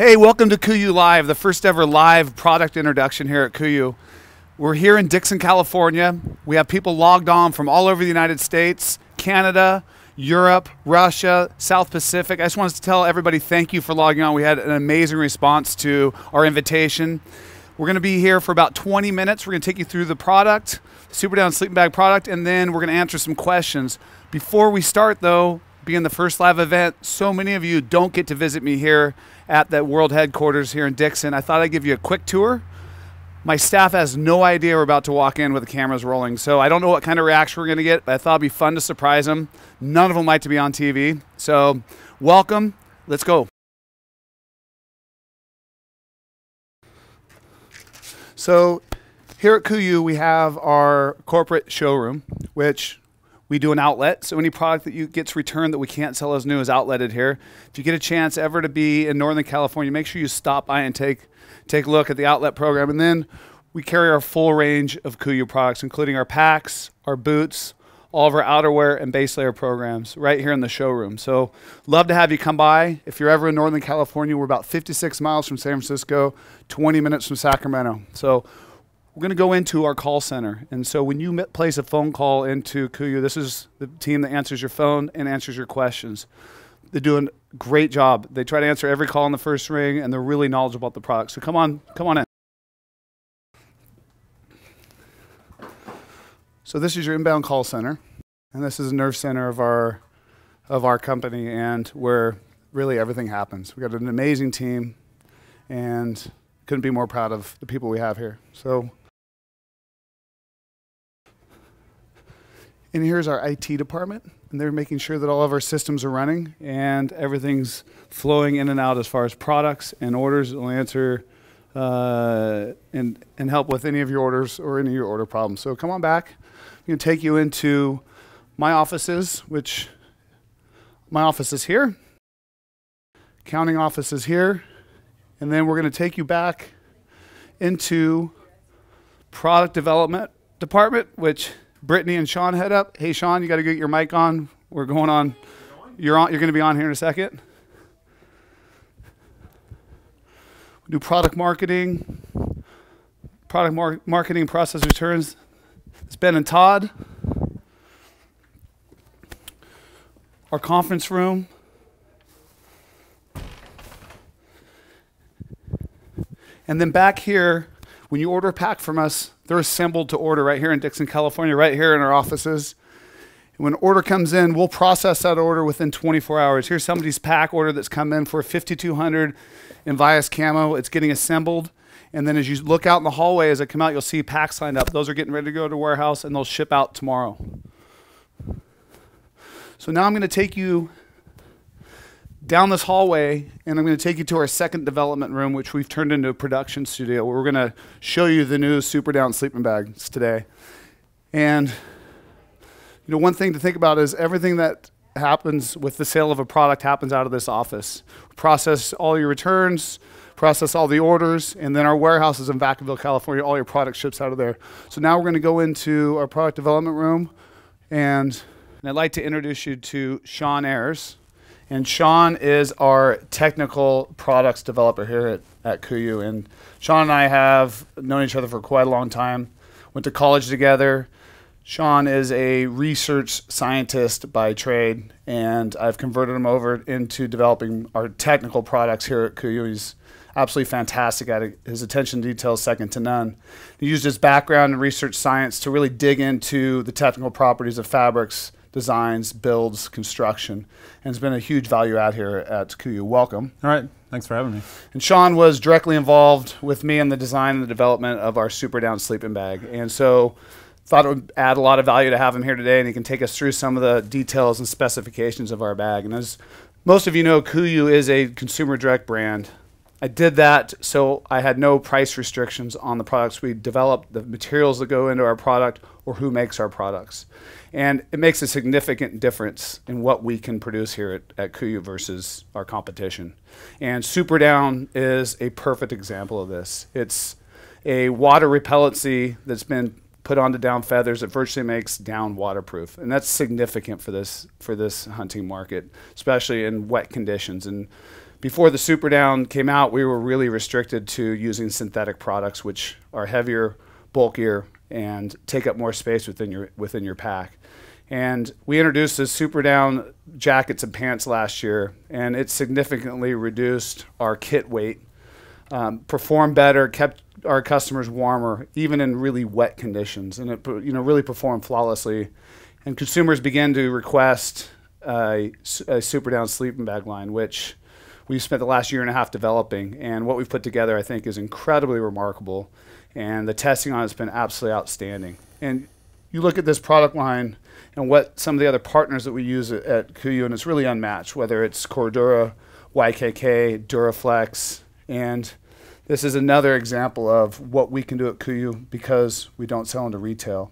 Hey, welcome to KUIU Live, the first ever live product introduction here at KUIU. We're here in Dixon, California. We have people logged on from all over the United States, Canada, Europe, Russia, South Pacific. I just wanted to tell everybody thank you for logging on. We had an amazing response to our invitation. We're going to be here for about 20 minutes. We're going to take you through the product, Super Down Sleeping Bag product, and then we're going to answer some questions. Before we start though, being the first live event, so many of you don't get to visit me here at the world headquarters here in Dixon. I thought I'd give you a quick tour. My staff has no idea we're about to walk in with the cameras rolling, so I don't know what kind of reaction we're going to get, but I thought it'd be fun to surprise them. None of them like to be on TV, so welcome. Let's go. So here at KUIU, we have our corporate showroom, which we do an outlet, so any product that gets returned that we can't sell as new is outletted here. If you get a chance ever to be in Northern California, make sure you stop by and take a look at the outlet program. And then we carry our full range of KUIU products, including our packs, our boots, all of our outerwear and base layer programs right here in the showroom. So love to have you come by. If you're ever in Northern California, we're about 56 miles from San Francisco, 20 minutes from Sacramento. So we're going to go into our call center. And so when you place a phone call into KUIU, this is the team that answers your phone and answers your questions. They're doing a great job. They try to answer every call in the first ring, and they're really knowledgeable about the product. So come on in. So this is your inbound call center, and this is a nerve center of our company, and where really everything happens. We've got an amazing team, and couldn't be more proud of the people we have here. So, and here's our IT department, and they're making sure that all of our systems are running and everything's flowing in and out as far as products and orders. They'll answer and help with any of your orders or any of your order problems. So come on back. I'm going to take you into my offices, which my office is here. Accounting office is here. And then we're going to take you back into product development department, which Brittany and Shaun head up. Hey, Shaun, you got to get your mic on. We're going on. You're going to be on here in a second. We do product marketing, marketing process returns. It's Ben and Todd. Our conference room. And then back here, when you order a pack from us, they're assembled to order right here in Dixon, California, right here in our offices. And when an order comes in, we'll process that order within 24 hours. Here's somebody's pack order that's come in for 5200 in Vias Camo. It's getting assembled. And then as you look out in the hallway, as I come out, you'll see packs lined up. Those are getting ready to go to warehouse, and they'll ship out tomorrow. So now I'm going to take you down this hallway, and I'm going to take you to our second development room, which we've turned into a production studio, where we're going to show you the new Super Down sleeping bags today. And you know, one thing to think about is everything that happens with the sale of a product happens out of this office. We process all your returns, process all the orders, and then our warehouse is in Vacaville, California. All your product ships out of there. So now we're going to go into our product development room, and I'd like to introduce you to Shaun Ayers. And Shaun is our technical products developer here at KUIU. And Shaun and I have known each other for quite a long time. Went to college together. Shaun is a research scientist by trade, and I've converted him over into developing our technical products here at KUIU. He's absolutely fantastic at it. His attention to detail is second to none. He used his background in research science to really dig into the technical properties of fabrics, designs, builds, construction, and it's been a huge value add here at KUIU. Welcome. All right, thanks for having me. And Shaun was directly involved with me in the design and the development of our Super Down sleeping bag, and so thought it would add a lot of value to have him here today, and he can take us through some of the details and specifications of our bag. And as most of you know, KUIU is a consumer direct brand. I did that so I had no price restrictions on the products we developed, the materials that go into our product, or who makes our products. And it makes a significant difference in what we can produce here at KUIU versus our competition. And Super Down is a perfect example of this. It's a water repellency that's been put onto down feathers, it virtually makes down waterproof. And that's significant for this hunting market, especially in wet conditions. And before the Super Down came out, we were really restricted to using synthetic products, which are heavier, bulkier, and take up more space within your pack. And we introduced the Super Down jackets and pants last year, and it significantly reduced our kit weight, performed better, kept our customers warmer, even in really wet conditions, and it really performed flawlessly. And consumers began to request a Super Down sleeping bag line, which we've spent the last year and a half developing, and what we've put together I think is incredibly remarkable, and the testing on it has been absolutely outstanding. And you look at this product line and what some of the other partners that we use at KUIU, and it's really unmatched, whether it's Cordura, YKK, Duraflex, and this is another example of what we can do at KUIU because we don't sell into retail.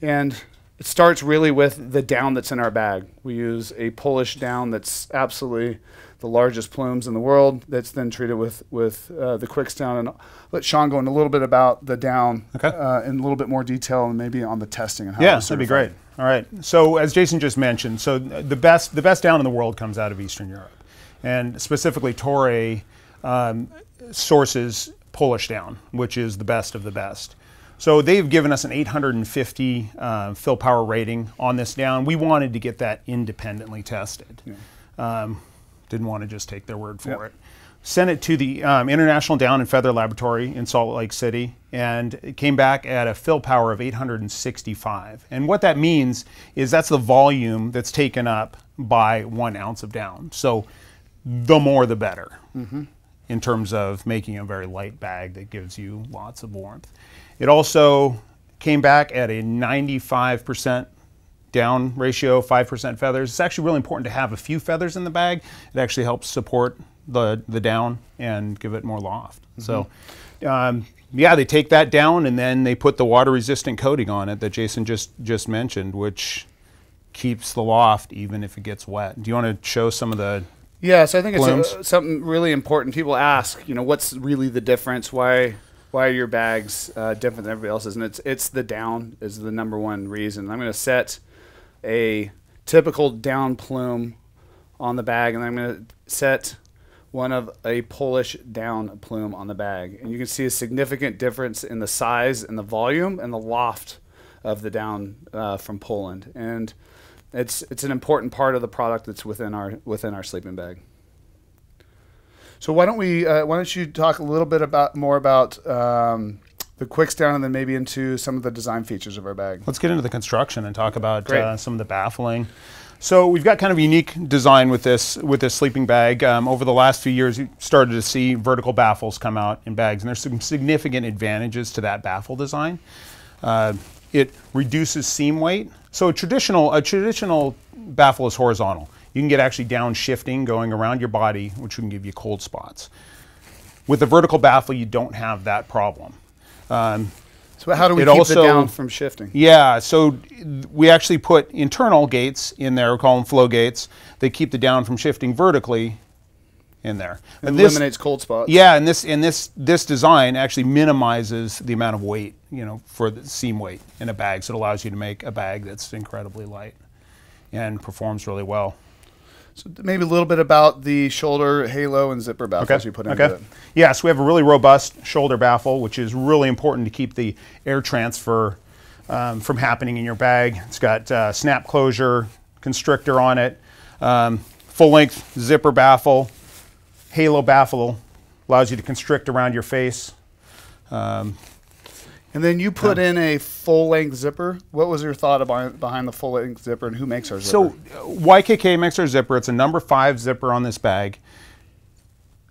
And it starts really with the down that's in our bag. We use a Polish down that's absolutely the largest plumes in the world, that's then treated with the Quicks down. And I'll let Shaun go in a little bit about the down in a little bit more detail, and maybe on the testing and how yeah, that'd be great. All right. So as Jason just mentioned, so the best down in the world comes out of Eastern Europe, and specifically Toray sources Polish down, which is the best of the best. So they've given us an 850 fill power rating on this down. We wanted to get that independently tested. Yeah. Didn't want to just take their word for it. Sent it to the International Down and Feather Laboratory in Salt Lake City, and it came back at a fill power of 865. And what that means is that's the volume that's taken up by 1 ounce of down. So the more the better in terms of making a very light bag that gives you lots of warmth. It also came back at a 95% down ratio, 5% feathers. It's actually really important to have a few feathers in the bag. It actually helps support the down and give it more loft. So yeah, they take that down and then they put the water resistant coating on it that Jason just mentioned, which keeps the loft even if it gets wet. Do you want to show some of the so I think it's something really important. People ask, what's really the difference? Why are your bags different than everybody else's? And it's the down is the #1 reason. I'm going to set a typical down plume on the bag, and I'm going to set one of a Polish down plume on the bag. And you can see a significant difference in the size and the volume and the loft of the down from Poland. And it's an important part of the product that's within our sleeping bag. So why don't you talk a little bit more about the Quicks down, and then maybe into some of the design features of our bag. Let's get into the construction and talk about some of the baffling. So we've got kind of a unique design with this sleeping bag. Over the last few years, you started to see vertical baffles come out in bags, and there's some significant advantages to that baffle design. It reduces seam weight. So a traditional baffle is horizontal. You can get actually down shifting going around your body, which can give you cold spots. With the vertical baffle, you don't have that problem. So how do we keep the down from shifting? Yeah, so we actually put internal gates in there, we call them flow gates. They keep the down from shifting vertically in there. It eliminates cold spots. Yeah, and this design actually minimizes the amount of weight, for the seam weight in a bag. So it allows you to make a bag that's incredibly light and performs really well. So maybe a little bit about the shoulder, halo, and zipper baffles you put into it. Yeah, so we have a really robust shoulder baffle, which is really important to keep the air transfer from happening in your bag. It's got snap closure, constrictor on it, full-length zipper baffle, halo baffle, allows you to constrict around your face. And then you put in a full-length zipper. What was your thought behind the full-length zipper, and who makes our zipper? So YKK makes our zipper. It's a #5 zipper on this bag.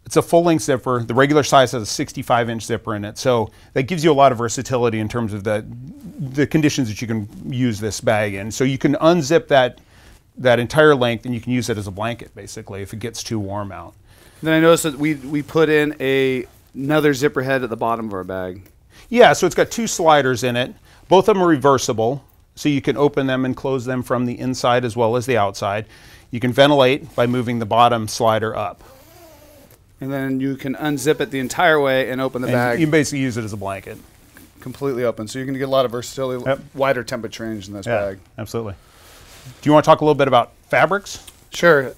It's a full-length zipper. The regular size has a 65-inch zipper in it. So that gives you a lot of versatility in terms of the conditions that you can use this bag in. So you can unzip that entire length, and you can use it as a blanket, basically, if it gets too warm out. And then I noticed that we put in another zipper head at the bottom of our bag. Yeah, so it's got 2 sliders in it. Both of them are reversible, so you can open them and close them from the inside as well as the outside. You can ventilate by moving the bottom slider up. And then you can unzip it the entire way and open the bag. You can basically use it as a blanket. completely open. So you're going to get a lot of versatility, wider temperature range in this bag. Absolutely. Do you want to talk a little bit about fabrics? Sure.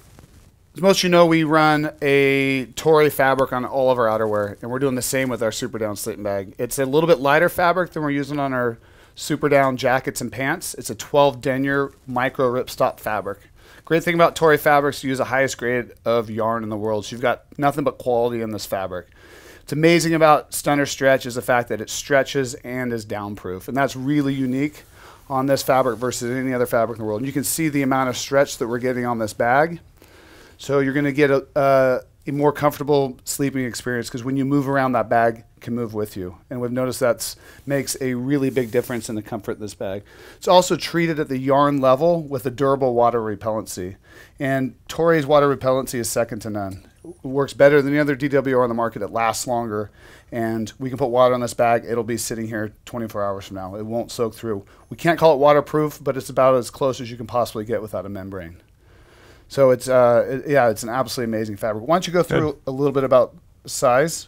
As most of you know, we run a Toray fabric on all of our outerwear, and we're doing the same with our Super Down sleeping bag. It's a little bit lighter fabric than we're using on our Super Down jackets and pants. It's a 12 denier micro ripstop fabric. Great thing about Toray fabrics, you use the highest grade of yarn in the world. So you've got nothing but quality in this fabric. What's amazing about Stunner Stretch is the fact that it stretches and is downproof, and that's really unique on this fabric versus any other fabric in the world. And you can see the amount of stretch that we're getting on this bag. So you're going to get a more comfortable sleeping experience because when you move around, that bag can move with you. And we've noticed that makes a really big difference in the comfort of this bag. It's also treated at the yarn level with a durable water repellency. And Toray's water repellency is second to none. It works better than any other DWR on the market. It lasts longer. And we can put water on this bag. It'll be sitting here 24 hours from now. It won't soak through. We can't call it waterproof, but it's about as close as you can possibly get without a membrane. So it's it's an absolutely amazing fabric. Why don't you go through a little bit about size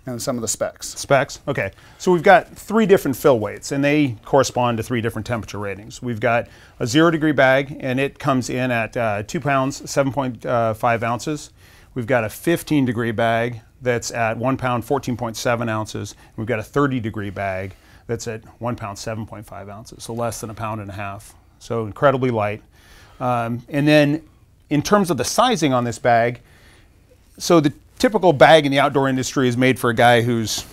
and some of the specs. Specs, okay. So we've got 3 different fill weights, and they correspond to 3 different temperature ratings. We've got a 0 degree bag, and it comes in at 2 pounds, 7.5 ounces. We've got a 15 degree bag that's at 1 pound, 14.7 ounces. And we've got a 30 degree bag that's at 1 pound, 7.5 ounces, so less than a pound and a half. So incredibly light. And then in terms of the sizing on this bag, so the typical bag in the outdoor industry is made for a guy who's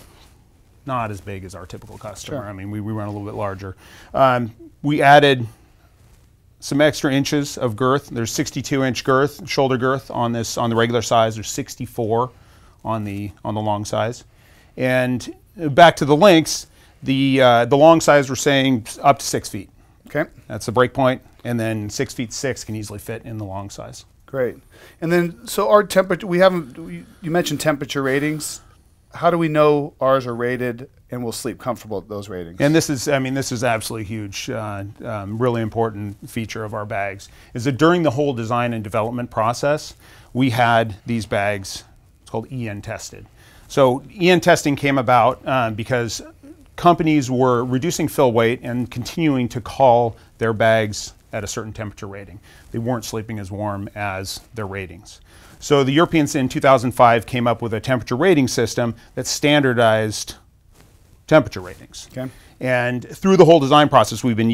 not as big as our typical customer. Sure. I mean, we run a little bit larger. We added some extra inches of girth. There's 62-inch girth, shoulder girth on this on the regular size. There's 64 on the long size. And back to the lengths, the long size we're saying up to 6 feet. Okay. That's the break point, and then 6 feet 6 can easily fit in the long size. Great. And then, so our temperature, you mentioned temperature ratings. How do we know ours are rated and will sleep comfortable at those ratings? And this is absolutely huge, really important feature of our bags, is that during the whole design and development process, we had these bags, it's called EN tested. So EN testing came about because companies were reducing fill weight and continuing to call their bags at a certain temperature rating. They weren't sleeping as warm as their ratings. So the Europeans in 2005 came up with a temperature rating system that standardized temperature ratings. Okay. And through the whole design process, we've been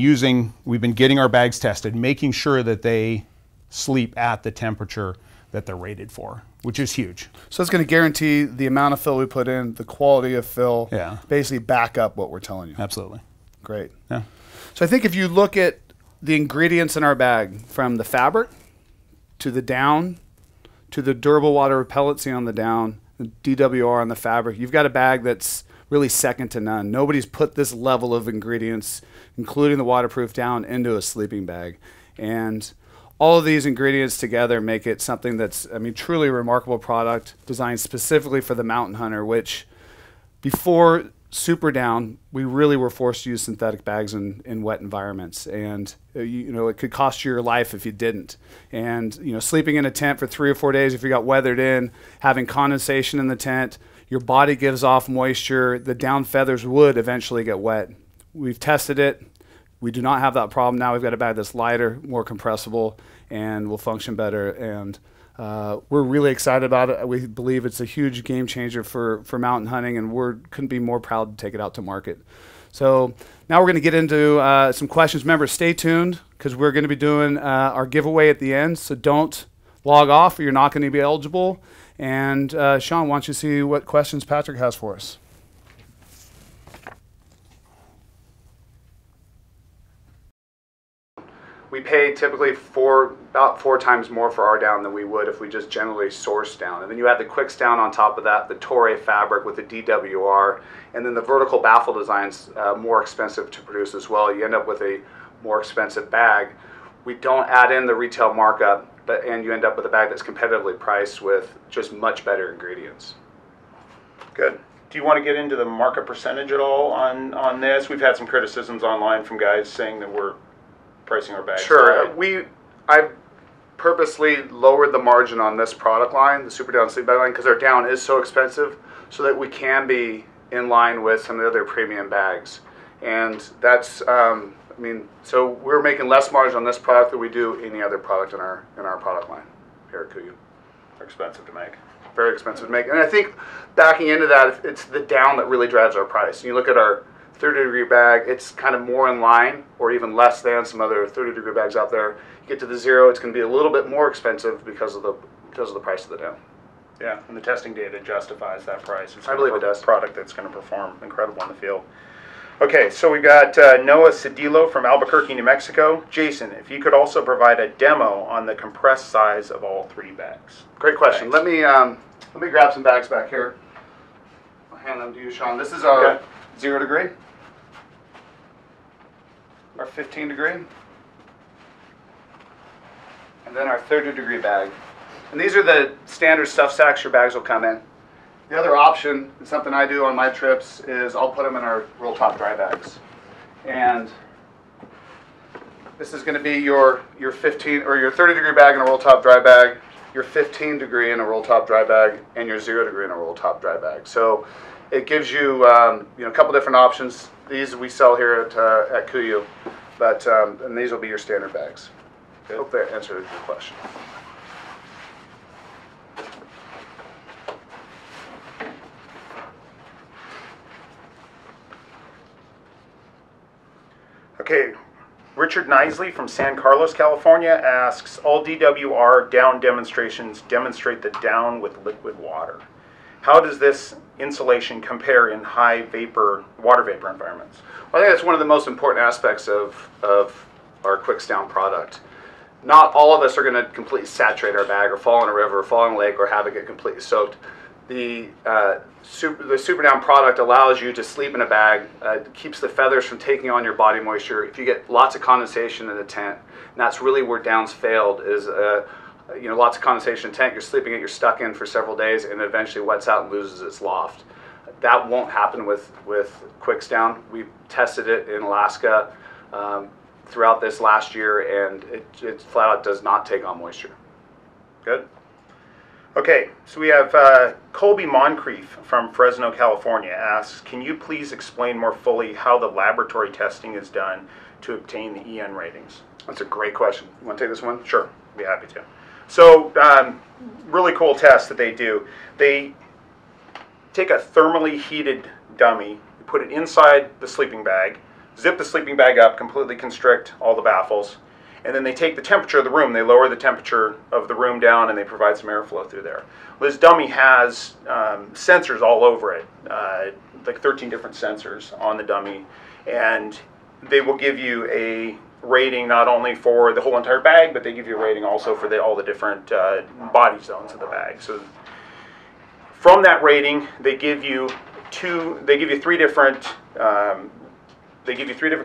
getting our bags tested, making sure that they sleep at the temperature that they're rated for, which is huge. So it's going to guarantee the amount of fill we put in, the quality of fill, basically back up what we're telling you. Absolutely. Great. Yeah. So I think if you look at the ingredients in our bag, from the fabric to the down to the durable water repellency on the down, the DWR on the fabric, you've got a bag that's really second to none. Nobody's put this level of ingredients, including the waterproof down, into a sleeping bag. And all of these ingredients together make it something that's, I mean, truly a remarkable product designed specifically for the mountain hunter, which before Super Down, we really were forced to use synthetic bags in wet environments. And, you know, it could cost you your life if you didn't. And, you know, sleeping in a tent for 3 or 4 days, if you got weathered in, having condensation in the tent, your body gives off moisture, the down feathers would eventually get wet. We've tested it. We do not have that problem now. We've got a bag that's lighter, more compressible, and will function better. And we're really excited about it. We believe it's a huge game changer for mountain hunting, and we couldn't be more proud to take it out to market. So now we're going to get into some questions. Remember, stay tuned because we're going to be doing our giveaway at the end. So don't log off or you're not going to be eligible. And Shaun, why don't you see what questions Patrick has for us? We pay typically about 4 times more for our down than we would if we just generally sourced down. And then you add the Quicks down on top of that, the Toray fabric with the DWR, and then the vertical baffle design's more expensive to produce as well. You end up with a more expensive bag. We don't add in the retail markup, and you end up with a bag that's competitively priced with just much better ingredients. Good. Do you want to get into the market percentage at all on this? We've had some criticisms online from guys saying that we're pricing our bags. Sure. I've purposely lowered the margin on this product line, the Super Down sleep bag line, because our down is so expensive, so that we can be in line with some of the other premium bags. And that's, I mean, so we're making less margin on this product than we do any other product in our product line here at KUIU. They're expensive to make. Very expensive to make. And I think backing into that, it's the down that really drives our price. You look at our 30-degree bag, it's kind of more in line or even less than some other 30-degree bags out there. You get to the zero, it's going to be a little bit more expensive because of the price of the down. Yeah, and the testing data justifies that price. It's I believe it does. A product that's going to perform incredible in the field. Okay, so we got Noah Cedillo from Albuquerque, New Mexico. Jason, if you could also provide a demo on the compressed size of all 3 bags. Great question. Let me grab some bags back here. I'll hand them to you, Shaun. This is our 0 degree, our 15 degree, and then our 30 degree bag. And these are the standard stuff sacks your bags will come in. The other option, and something I do on my trips, is I'll put them in our roll top dry bags. And this is going to be your 15 or your 30 degree bag in a roll top dry bag, your 15 degree in a roll top dry bag, and your 0 degree in a roll top dry bag. So it gives you a couple different options. These we sell here at KUIU, but and these will be your standard bags. I hope that answered your question. Okay, Richard Nisley from San Carlos, California asks, all DWR down demonstrations demonstrate the down with liquid water. How does this insulation compare in high vapor, water vapor environments? Well, I think that's one of the most important aspects of our Quicks Down product. Not all of us are going to completely saturate our bag or fall in a river or fall in a lake or have it get completely soaked. The Super Down product allows you to sleep in a bag, keeps the feathers from taking on your body moisture. If you get lots of condensation in the tent, and that's really where Down's failed, is lots of condensation in the tent, you're sleeping it, you're stuck in for several days, and it eventually wets out and loses its loft. That won't happen with Quicks Down. We tested it in Alaska throughout this last year, and it flat out does not take on moisture. Good. Okay, so we have Colby Moncrief from Fresno, California asks, can you please explain more fully how the laboratory testing is done to obtain the EN ratings? That's a great question. You want to take this one? Sure, be happy to. So, really cool test that they do. They take a thermally heated dummy, put it inside the sleeping bag, zip the sleeping bag up, completely constrict all the baffles, and then they take the temperature of the room, they lower the temperature of the room down, and they provide some airflow through there. Well, this dummy has sensors all over it, like 13 different sensors on the dummy, and they will give you a rating not only for the whole entire bag, but they give you a rating also for all the different body zones of the bag. So from that rating, they give you three different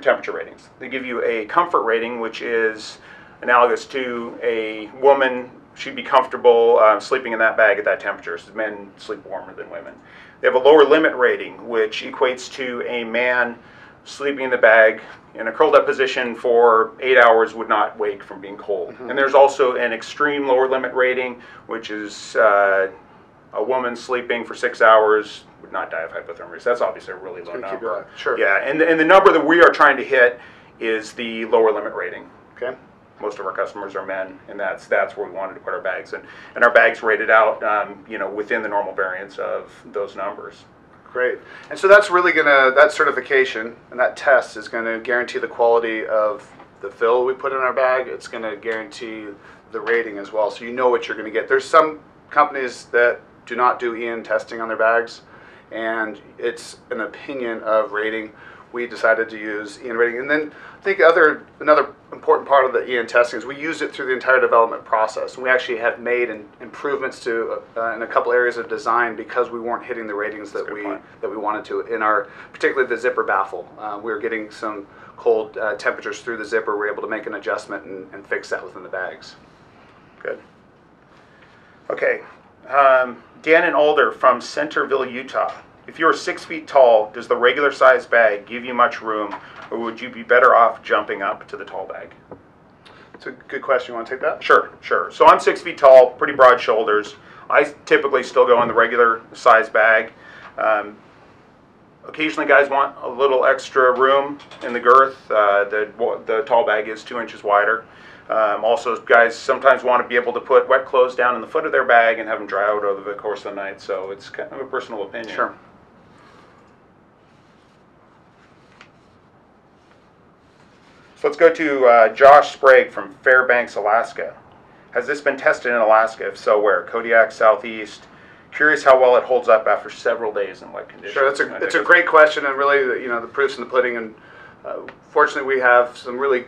temperature ratings. They give you a comfort rating, which is analogous to a woman. She'd be comfortable sleeping in that bag at that temperature. So men sleep warmer than women. They have a lower limit rating, which equates to a man sleeping in the bag in a curled up position for 8 hours would not wake from being cold. Mm-hmm. And there's also an extreme lower limit rating, which is a woman sleeping for 6 hours would not die of hypothermia. So that's obviously a really low number. Sure. Yeah, and the number that we are trying to hit is the lower limit rating. Okay. Most of our customers are men, and that's where we wanted to put our bags. And our bags rated out, within the normal variance of those numbers. Great. And so that's really that certification and that test is gonna guarantee the quality of the fill we put in our bag. It's gonna guarantee the rating as well, so you know what you're gonna get. There's some companies that do not do EN testing on their bags, and it's an opinion of rating. We decided to use EN rating. And then I think another important part of the EN testing is we use it through the entire development process. And we actually have made improvements to in a couple areas of design because we weren't hitting the ratings that we wanted to. Particularly the zipper baffle. We were getting some cold temperatures through the zipper. We were able to make an adjustment and fix that within the bags. Good. Okay. Dan and Alder from Centerville, Utah. If you're 6 feet tall, does the regular size bag give you much room, or would you be better off jumping up to the tall bag? It's a good question. You want to take that? Sure. So I'm 6 feet tall, pretty broad shoulders. I typically still go in the regular size bag. occasionally guys want a little extra room in the girth. The tall bag is 2 inches wider. Also, guys sometimes want to be able to put wet clothes down in the foot of their bag and have them dry out over the course of the night, so it's kind of a personal opinion. Sure. So let's go to Josh Sprague from Fairbanks, Alaska. Has this been tested in Alaska? If so, where? Kodiak, Southeast. Curious how well it holds up after several days in wet conditions. Sure, it's a great question, and really, the proof's in the pudding. And fortunately, we have some really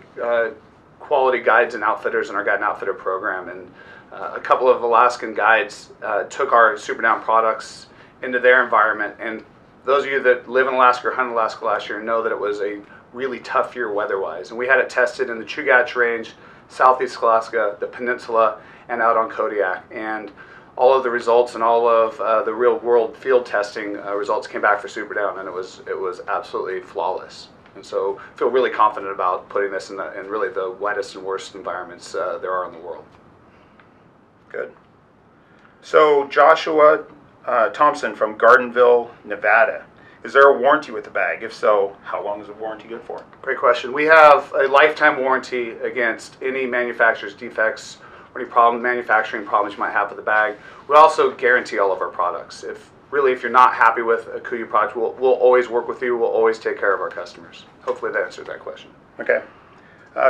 quality guides and outfitters in our guide and outfitter program. And a couple of Alaskan guides took our Super Down products into their environment. And those of you that live in Alaska or hunt in Alaska last year know that it was a really tough year weather-wise. And we had it tested in the Chugach Range, Southeast Alaska, the Peninsula, and out on Kodiak. And all of the results and all of the real-world field testing results came back for Super Down, and it was absolutely flawless. And so I feel really confident about putting this in really the wettest and worst environments there are in the world. Good. So Joshua Thompson from Gardenville, Nevada. Is there a warranty with the bag? If so, how long is the warranty good for? Great question. We have a lifetime warranty against any manufacturer's defects or any manufacturing problems you might have with the bag. We also guarantee all of our products. If you're not happy with a KUIU product, we'll always work with you. We'll always take care of our customers. Hopefully that answered that question. Okay.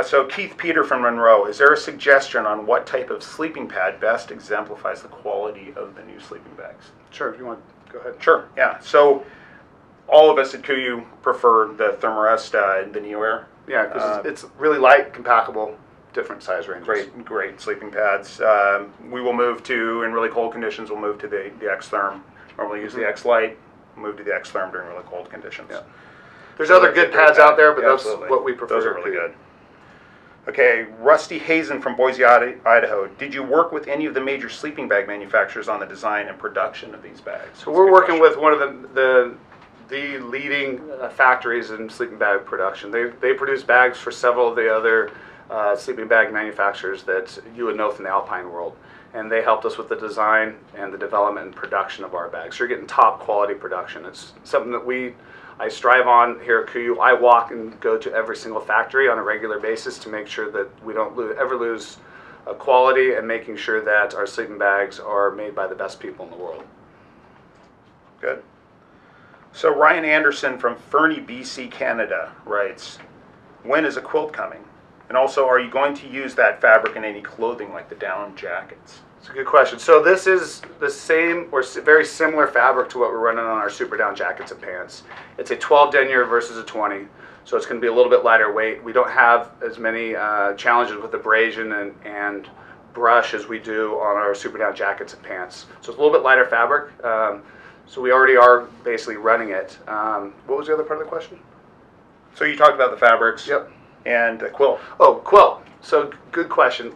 So Keith Peter from Monroe, is there a suggestion on what type of sleeping pad best exemplifies the quality of the new sleeping bags? Sure, if you want, go ahead. Sure, yeah. So all of us at KUIU prefer the Thermarest, the NeoAir. Yeah, because it's really light, compactable, different size ranges. Great sleeping pads. We will move to, in really cold conditions, we'll move to the X-Therm. Normally use the X-Lite, move to the X-Therm during really cold conditions. Yeah. There's other good pads out there, but that's what we prefer. Those are really good. Okay, Rusty Hazen from Boise, Idaho. Did you work with any of the major sleeping bag manufacturers on the design and production of these bags? So we're working with one of the leading factories in sleeping bag production. They produce bags for several of the other sleeping bag manufacturers that you would know from the alpine world. And they helped us with the design and the development and production of our bags. So you're getting top quality production. It's something that I strive on here at KUIU. I walk and go to every single factory on a regular basis to make sure that we don't ever lose quality, and making sure that our sleeping bags are made by the best people in the world. Good. So Ryan Anderson from Fernie, BC, Canada writes, when is a quilt coming? And also, are you going to use that fabric in any clothing like the down jackets? It's a good question. So this is the same or very similar fabric to what we're running on our Super Down jackets and pants. It's a 12 denier versus a 20, so it's going to be a little bit lighter weight. We don't have as many challenges with abrasion and brush as we do on our Super Down jackets and pants. So it's a little bit lighter fabric. So we already are basically running it. What was the other part of the question? So you talked about the fabrics. Yep. And a quilt. Oh, quilt. So good question.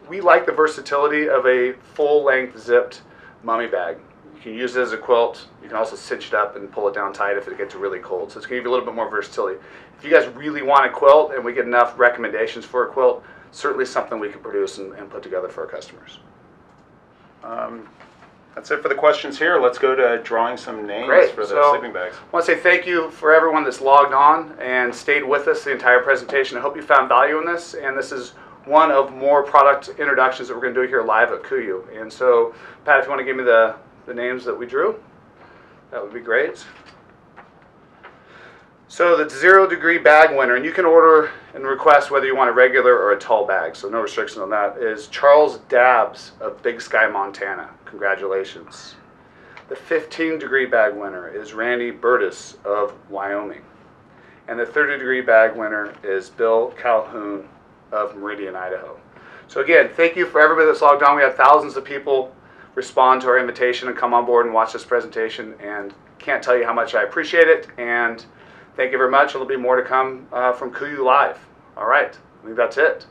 We like the versatility of a full-length zipped mummy bag. You can use it as a quilt. You can also cinch it up and pull it down tight if it gets really cold. So it's going to give you a little bit more versatility. If you guys really want a quilt and we get enough recommendations for a quilt, certainly something we can produce and put together for our customers. That's it for the questions here. Let's go to drawing some names for the sleeping bags. I want to say thank you for everyone that's logged on and stayed with us the entire presentation. I hope you found value in this, and this is one of more product introductions that we're going to do here live at KUIU. And so, Pat, if you want to give me the names that we drew, that would be great. So the 0 degree bag winner, and you can order and request whether you want a regular or a tall bag, so no restriction on that, is Charles Dabbs of Big Sky, Montana. Congratulations. The 15 degree bag winner is Randy Burtis of Wyoming. And the 30 degree bag winner is Bill Calhoun of Meridian, Idaho. So again, thank you for everybody that's logged on. We had thousands of people respond to our invitation and come on board and watch this presentation, and can't tell you how much I appreciate it. And thank you very much. There'll be more to come from KUIU Live. All right, I think that's it.